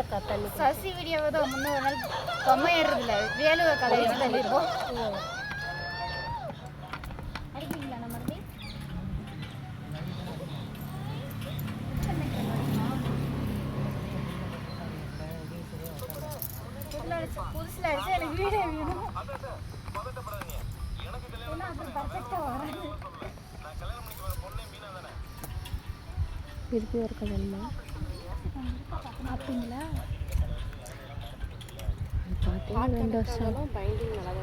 இருக்கா தண்ணி சசி வீடியோவை தான் முன்னே ஒரு நாள் பொம்மை ஏறுறதில்ல வேலுவை கதையை சொல்லியிருக்கோம். அடிக்கிறீங்களா நம்ம மறுபடி புதுசில் அடிச்சா எனக்கு வீடியோ வேணும். ஏன்னா அது பர்ஃபெக்டாக வராது. திருப்பி ஒரு கல்யாணமா அப்படிங்களா? பார்த்தீங்கன்னா 2 வருஷம் பைண்டிங் நல்லா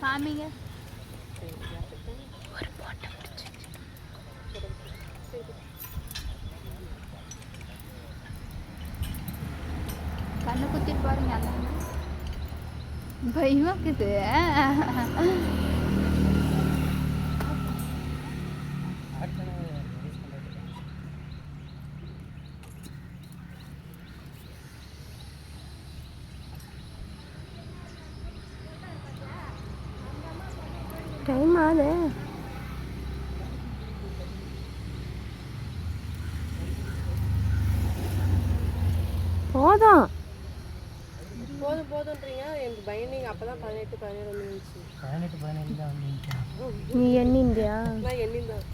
காமிங்க. ஒரு போட்டோ பிடிச்சி கண்ணு குத்திட்டு பாருங்க. அந்த பயமாக்குது. டைம் ஆகுது. போதும் போதுன்றீங்க. எனக்கு பைண்டிங் அப்போ தான் 18 வந்துச்சு. 17 தான் வந்துச்சு. நீ எண்ணிந்தியா? நான் எண்ணிந்தான்.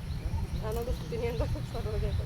ஆனால் சுற்றி சொல்கிறேன்.